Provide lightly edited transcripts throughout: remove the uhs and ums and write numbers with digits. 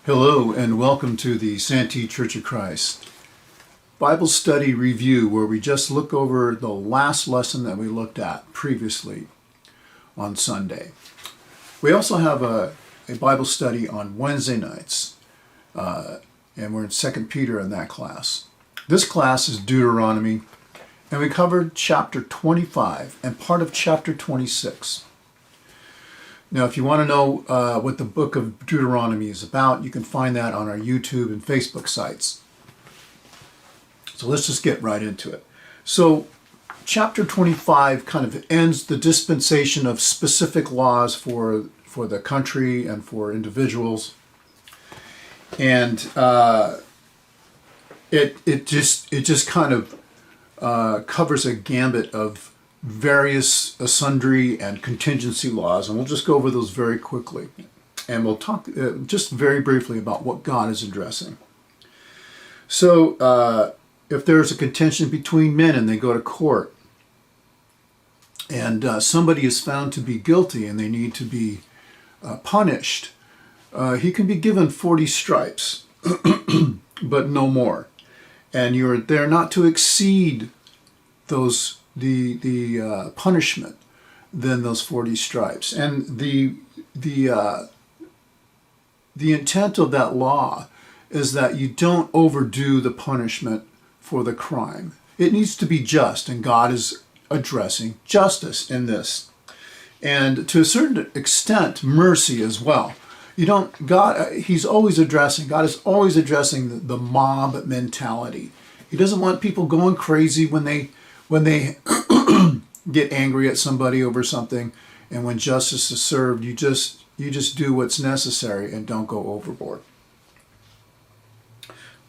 Hello and welcome to the Santee Church of Christ Bible Study Review, where we just look over the last lesson that we looked at previously on Sunday. We also have a Bible study on Wednesday nights, and we're in 2 Peter in that class. This class is Deuteronomy, and we covered chapter 25 and part of chapter 26. Now, if you want to know what the book of Deuteronomy is about, you can find that on our YouTube and Facebook sites. So let's just get right into it. So chapter 25 kind of ends the dispensation of specific laws for the country and for individuals. And it just kind of covers a gambit of various sundry and contingency laws, and we'll just go over those very quickly. And we'll talk just very briefly about what God is addressing. So if there's a contention between men and they go to court, and somebody is found to be guilty and they need to be punished, he can be given 40 stripes, but no more. And you're there not to exceed those the punishment than those 40 stripes. And the intent of that law is that you don't overdo the punishment for the crime. It needs to be just, and God is addressing justice in this. And to a certain extent, mercy as well. God is always addressing the mob mentality. He doesn't want people going crazy when they get angry at somebody over something, and when justice is served, you just do what's necessary and don't go overboard.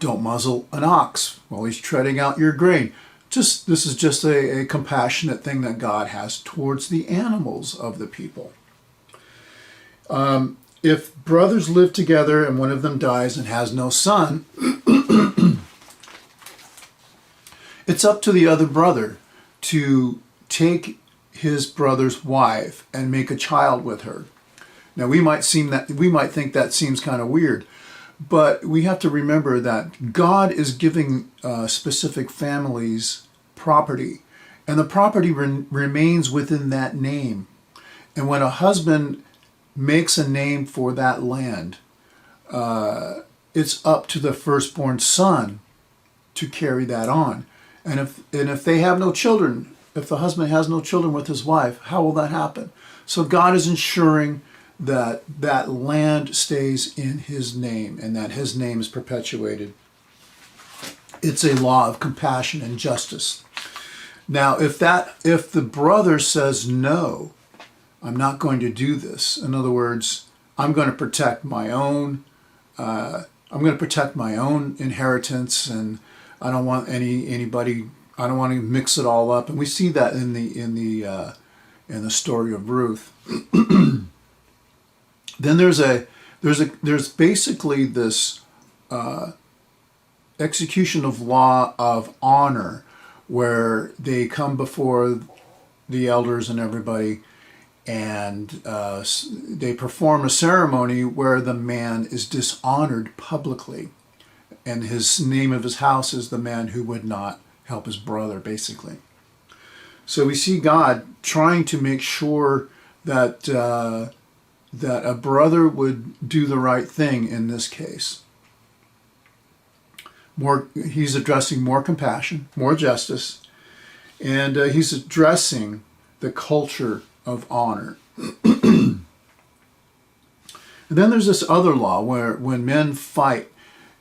Don't muzzle an ox while he's treading out your grain. This is just a compassionate thing that God has towards the animals of the people. If brothers live together and one of them dies and has no son, it's up to the other brother to take his brother's wife and make a child with her. Now we might think that seems kind of weird, but we have to remember that God is giving specific families property, and the property remains within that name. And when a husband makes a name for that land, it's up to the firstborn son to carry that on. And if they have no children, if the husband has no children with his wife, how will that happen? So God is ensuring that that land stays in his name and that his name is perpetuated. It's a law of compassion and justice. Now, if the brother says, no, I'm not going to do this. In other words, I'm going to protect my own inheritance, and I don't want anybody. I don't want to mix it all up. And we see that in the story of Ruth. Then there's basically this execution of law of honor, where they come before the elders and everybody, and they perform a ceremony where the man is dishonored publicly. And his name of his house is the man who would not help his brother, basically. So we see God trying to make sure that a brother would do the right thing in this case. He's addressing more compassion, more justice, and he's addressing the culture of honor. And then there's this other law where when men fight,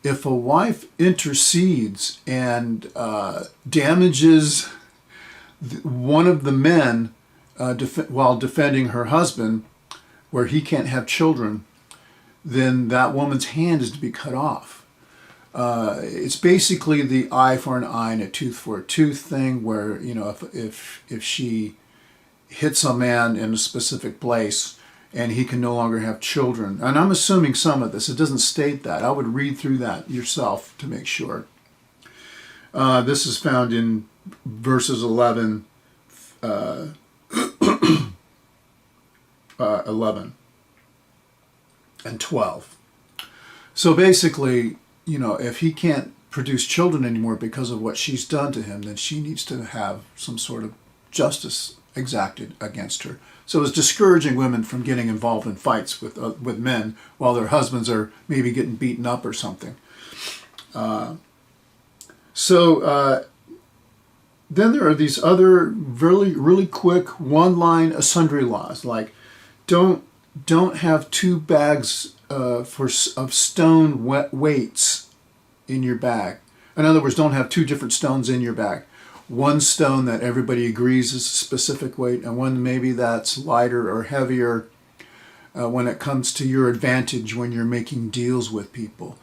if a wife intercedes and damages one of the men while defending her husband, where he can't have children, then that woman's hand is to be cut off. It's basically the eye for an eye and a tooth for a tooth thing, where if she hits a man in a specific place and he can no longer have children. And I'm assuming some of this. It doesn't state that. I would read through that yourself to make sure. This is found in verses 11 and 12. So basically, if he can't produce children anymore because of what she's done to him, then she needs to have some sort of justice exacted against her. So it's discouraging women from getting involved in fights with men while their husbands are maybe getting beaten up or something. Then there are these other really quick one-line sundry laws, like don't have two bags of stone weights in your bag. In other words, don't have two different stones in your bag. One stone that everybody agrees is a specific weight, and one maybe that's lighter or heavier when it comes to your advantage when you're making deals with people.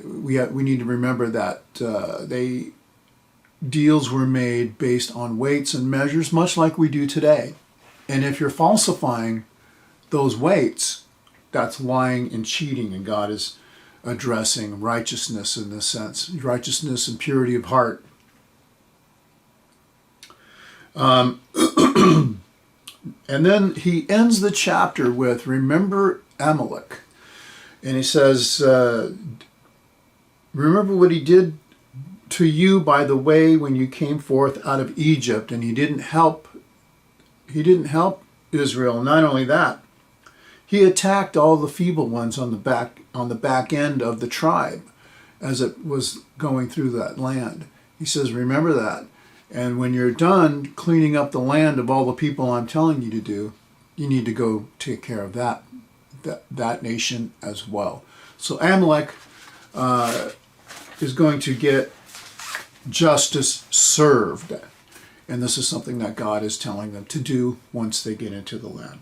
We need to remember that deals were made based on weights and measures, much like we do today. And if you're falsifying those weights, that's lying and cheating, and God is addressing righteousness in this sense, righteousness and purity of heart. And then he ends the chapter with, remember Amalek. And he says, remember what he did to you by the way when you came forth out of Egypt, and he didn't help Israel. Not only that, he attacked all the feeble ones on the back end of the tribe as it was going through that land. He says, remember that. And when you're done cleaning up the land of all the people I'm telling you to do, you need to go take care of that nation as well. So Amalek is going to get justice served. And this is something that God is telling them to do once they get into the land.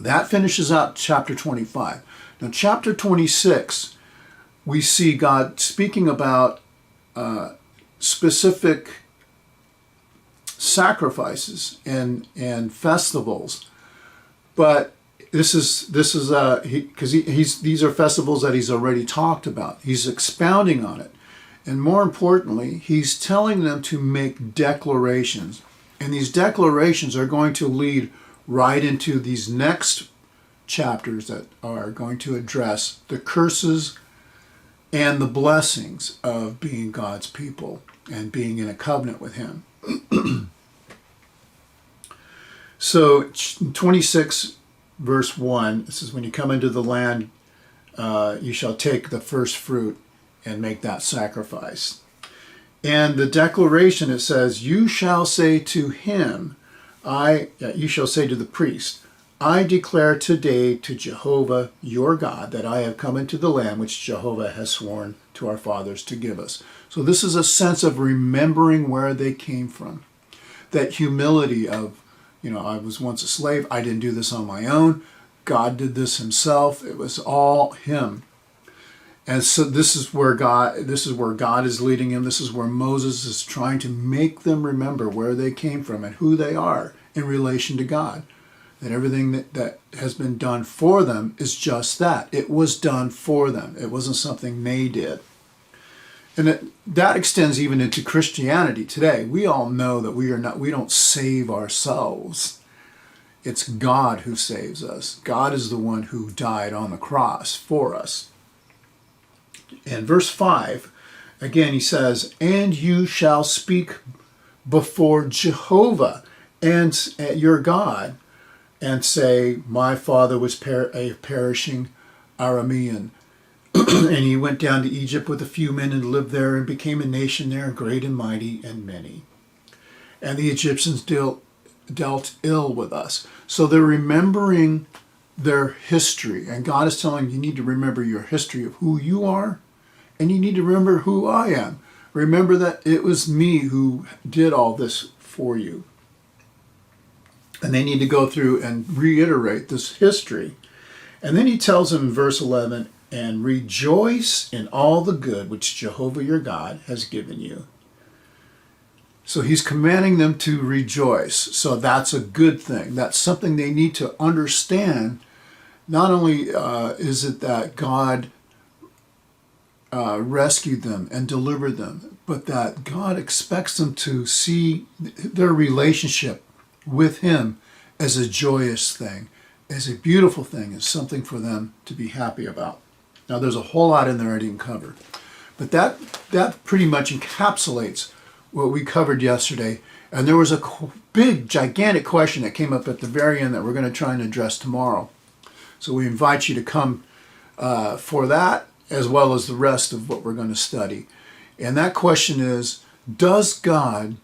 That finishes out chapter 25. Now, chapter 26, we see God speaking about specific sacrifices and festivals, but this is because these are festivals that he's already talked about. He's expounding on it, and more importantly, he's telling them to make declarations, and these declarations are going to lead right into these next chapters that are going to address the curses and the blessings of being God's people and being in a covenant with him. So 26 verse 1, this is when you come into the land, you shall take the first fruit and make that sacrifice. And the declaration, it says, you shall say to him, you shall say to the priest, I declare today to Jehovah your God that I have come into the land which Jehovah has sworn to our fathers to give us. So this is a sense of remembering where they came from. That humility of, I was once a slave. I didn't do this on my own. God did this himself. It was all him. And so this is where God is leading him. This is where Moses is trying to make them remember where they came from and who they are in relation to God. That everything that has been done for them is just that. It was done for them. It wasn't something they did. And that extends even into Christianity today. We all know that we don't save ourselves. It's God who saves us. God is the one who died on the cross for us. In verse 5, again he says, and you shall speak before Jehovah and your God, and say, my father was a perishing Aramean, and he went down to Egypt with a few men and lived there and became a nation there, great and mighty and many. And the Egyptians dealt ill with us. So they're remembering their history, and God is telling you need to remember your history of who you are, and you need to remember who I am. Remember that it was me who did all this for you. And they need to go through and reiterate this history. And then he tells them in verse 11, and rejoice in all the good which Jehovah your God has given you. So he's commanding them to rejoice. So that's a good thing. That's something they need to understand. Not only is it that God rescued them and delivered them, but that God expects them to see their relationship with him as a joyous thing, as a beautiful thing, as something for them to be happy about. Now, there's a whole lot in there I didn't cover, but that pretty much encapsulates what we covered yesterday. And there was a big, gigantic question that came up at the very end that we're going to try and address tomorrow. So we invite you to come for that, as well as the rest of what we're going to study. And that question is, does God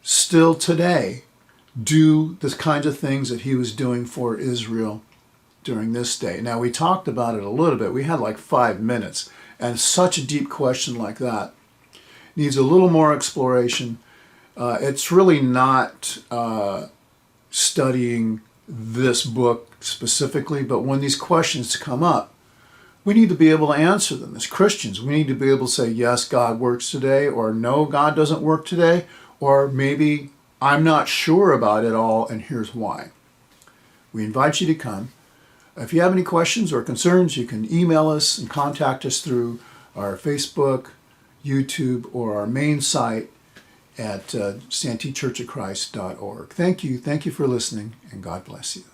still today do the kinds of things that he was doing for Israel during this day? Now, we talked about it a little bit. We had like 5 minutes, and such a deep question like that needs a little more exploration. It's really not studying this book specifically, but when these questions come up, we need to be able to answer them. As Christians, we need to be able to say, yes, God works today, or no, God doesn't work today, or maybe I'm not sure about it all, and here's why. We invite you to come. If you have any questions or concerns, you can email us and contact us through our Facebook, YouTube, or our main site at santychurchofchrist.org. Thank you for listening, and God bless you.